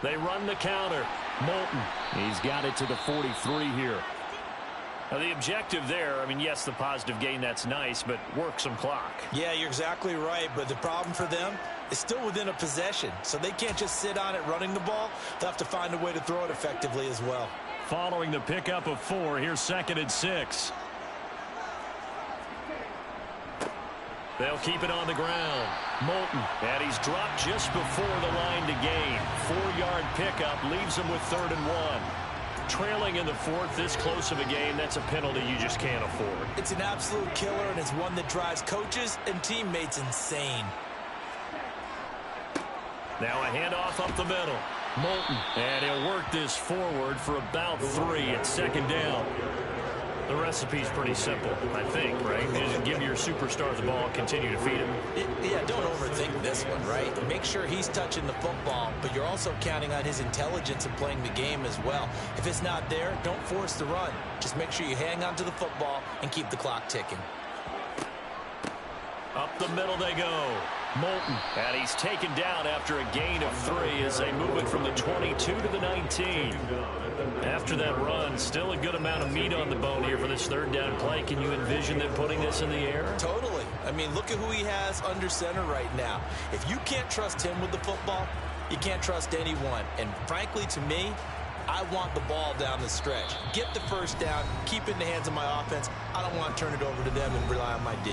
Speaker 2: They run the counter.
Speaker 6: Moulton, he's got it to the 43 here.
Speaker 2: Now the objective there, I mean, yes, the positive gain, that's nice, but work some clock.
Speaker 4: Yeah, you're exactly right, but the problem for them is still within a possession, so they can't just sit on it running the ball. They'll have to find a way to throw it effectively as well.
Speaker 2: Following the pickup of 4, here's 2nd and 6. They'll keep it on the ground. Moulton, and he's dropped just before the line to gain. 4-yard pickup leaves them with 3rd and 1. Trailing in the 4th, this close of a game, that's a penalty you just can't afford.
Speaker 4: It's an absolute killer, and it's one that drives coaches and teammates insane.
Speaker 2: Now a handoff up the middle. Moulton, and he'll work this forward for about 3 at 2nd down. The recipe's pretty simple, I think, right? Just give your superstar the ball, continue to feed him.
Speaker 4: Yeah, don't overthink this one, right? Make sure he's touching the football, but you're also counting on his intelligence in playing the game as well. If it's not there, don't force the run. Just make sure you hang on to the football and keep the clock ticking.
Speaker 2: Up the middle they go. Moulton, and he's taken down after a gain of 3 as they move it from the 22 to the 19. After that run, still a good amount of meat on the bone here for this 3rd down play. Can you envision them putting this in the air?
Speaker 4: Totally. I mean, look at who he has under center right now. If you can't trust him with the football, you can't trust anyone. And frankly, to me, I want the ball down the stretch. Get the first down, keep it in the hands of my offense. I don't want to turn it over to them and rely on my D.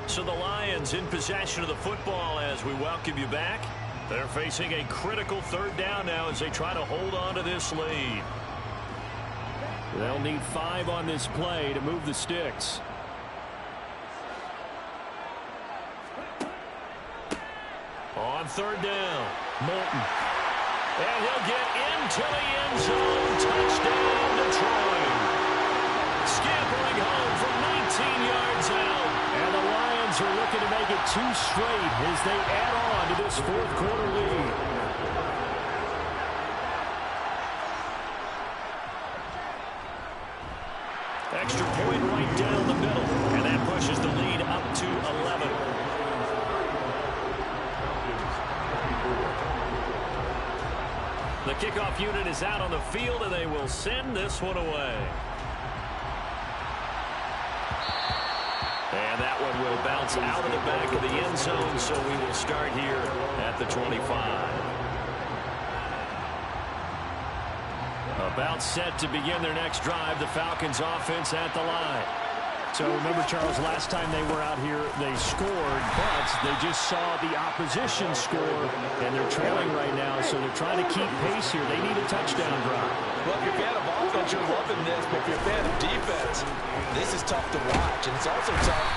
Speaker 2: So the Lions in possession of the football as we welcome you back. They're facing a critical 3rd down now as they try to hold on to this lead.
Speaker 6: They'll need 5 on this play to move the sticks.
Speaker 2: On 3rd down, Moulton. And he'll get into the end zone. Touchdown, Detroit.
Speaker 6: 2 straight as they add on to this fourth quarter lead. Extra point right down the middle, and that pushes the lead up to 11. The kickoff unit is out on the field, and they will send this one away. And that one will bounce out of the back of the end zone, so we will start here at the 25. About set to begin their next drive, the Falcons offense at the line. So remember, Charles, last time they were out here, they scored, but they just saw the opposition score, and they're trailing right now, so they're trying to keep pace here. They need a touchdown drive.
Speaker 4: Well, if you're a fan of offense, you're loving this, but if you're a fan of defense, this is tough to watch, and it's also tough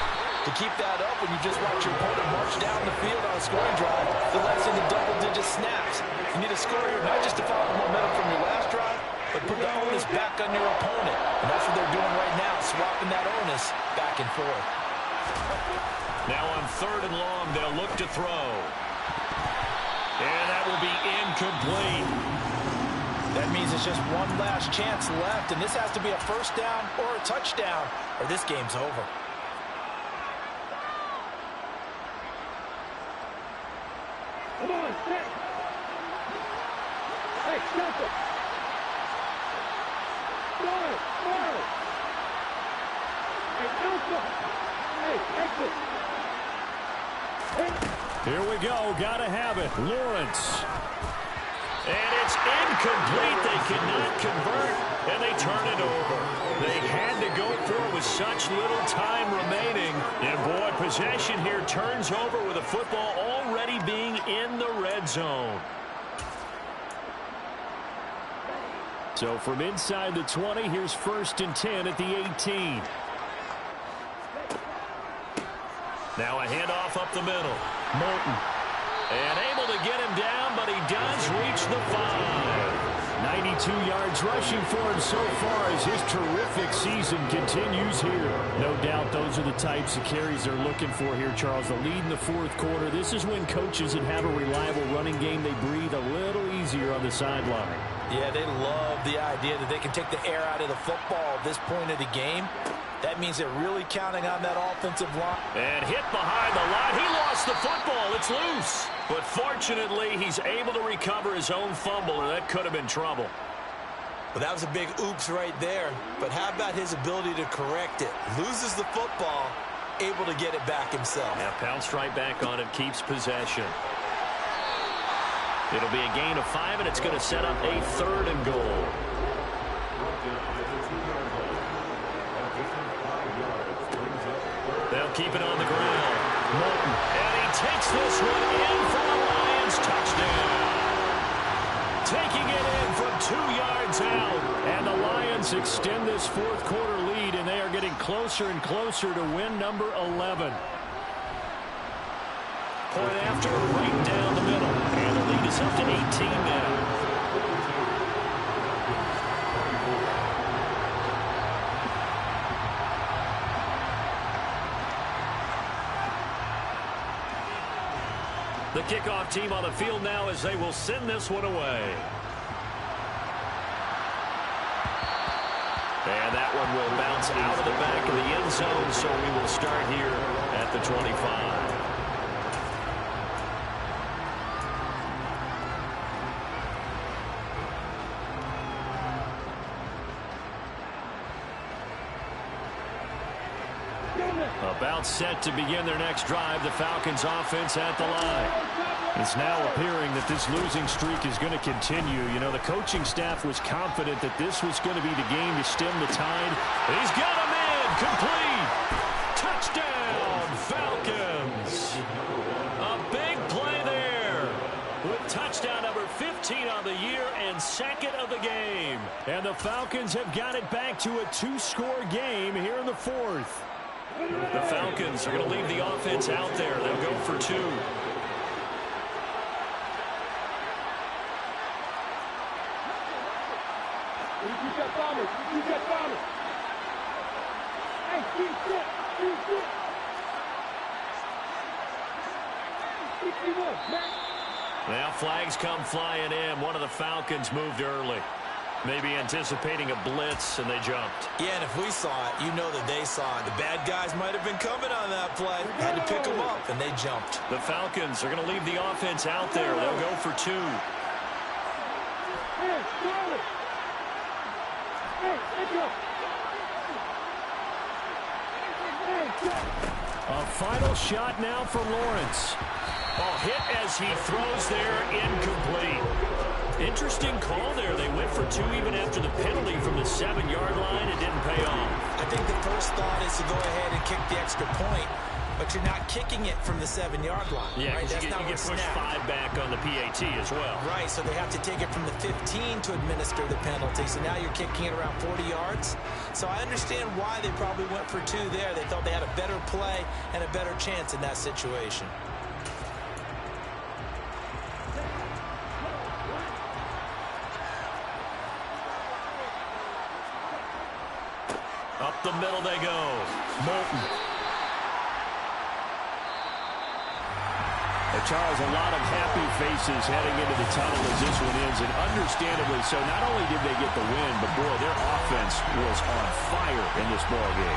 Speaker 4: to keep that up when you just watch your opponent march down the field on a scoring drive, the less than the double-digit snaps. You need a score here, not just to follow the momentum from your last drive, but put the onus back on your opponent. And that's what they're doing right now, swapping that onus back and forth.
Speaker 2: Now on 3rd and long, they'll look to throw. And that will be incomplete.
Speaker 4: That means it's just one last chance left, and this has to be a first down or a touchdown, or this game's over.
Speaker 5: Come on, hey! Hey, stop it! Fire! Hey, Alpha! Hey, exit!
Speaker 6: Here we go. Got to have it. Lawrence.
Speaker 2: And it's incomplete. They cannot convert, and they turn it over. They had to go for it with such little time remaining. And, boy, possession here turns over with the football already being in the red zone.
Speaker 6: So from inside the 20, here's 1st and 10 at the 18.
Speaker 2: Now a handoff up the middle.
Speaker 6: Moulton.
Speaker 2: And able to get him down, but he does reach the 5.
Speaker 6: 92 yards rushing for him so far as his terrific season continues here. No doubt those are the types of carries they're looking for here, Charles. The lead in the fourth quarter. This is when coaches that have a reliable running game, they breathe a little easier on the sideline.
Speaker 4: Yeah, they love the idea that they can take the air out of the football at this point of the game. That means they're really counting on that offensive line.
Speaker 2: And hit behind the line. He lost the football. It's loose. But fortunately, he's able to recover his own fumble, and that could have been trouble.
Speaker 4: Well, that was a big oops right there. But how about his ability to correct it? Loses the football, able to get it back himself.
Speaker 2: Yeah, pounced right back on it, keeps possession. It'll be a gain of 5, and it's going to set up a 3rd and goal. They'll keep it on the ground. Moulton. And he takes this one in for a Lions touchdown. Taking it in from 2 yards out. And the Lions extend this fourth quarter lead, and they are getting closer and closer to win number 11. Point after, right down the middle. And the lead is up to 18 now. The kickoff team on the field now as they will send this one away. And that one will bounce out of the back of the end zone, so we will start here at the 25. About set to begin their next drive, the Falcons offense at the line.
Speaker 6: It's now appearing that this losing streak is going to continue. You know, the coaching staff was confident that this was going to be the game to stem the tide.
Speaker 2: He's got him in, complete. Touchdown, Falcons. A big play there with touchdown number 15 on the year and 2nd of the game.
Speaker 6: And the Falcons have got it back to a 2-score game here in the 4th.
Speaker 2: The Falcons are going to leave the offense out there. They'll go for 2. Well, flags come flying in. One of the Falcons moved early. Maybe anticipating a blitz, and they jumped.
Speaker 4: Yeah, and if we saw it, you know that they saw it. The bad guys might have been coming on that play. Had to pick them up, and they jumped.
Speaker 2: The Falcons are going to leave the offense out there. They'll go for 2.
Speaker 6: A final shot now for Lawrence.
Speaker 2: Oh, hit as he throws there, incomplete. Interesting call there. They went for 2 even after the penalty from the 7-yard line. It didn't pay off.
Speaker 4: I think the first thought is to go ahead and kick the extra point, but you're not kicking it from the 7-yard line.
Speaker 2: Yeah,
Speaker 4: right?
Speaker 2: you get pushed 5 back on the PAT as well.
Speaker 4: Right, so they have to take it from the 15 to administer the penalty. So now you're kicking it around 40 yards. So I understand why they probably went for 2 there. They thought they had a better play and a better chance in that situation.
Speaker 2: Up the middle they go. Moulton.
Speaker 6: Charles, a lot of happy faces heading into the tunnel as this one ends, and understandably so. Not only did they get the win, but, boy, their offense was on fire in this ball game.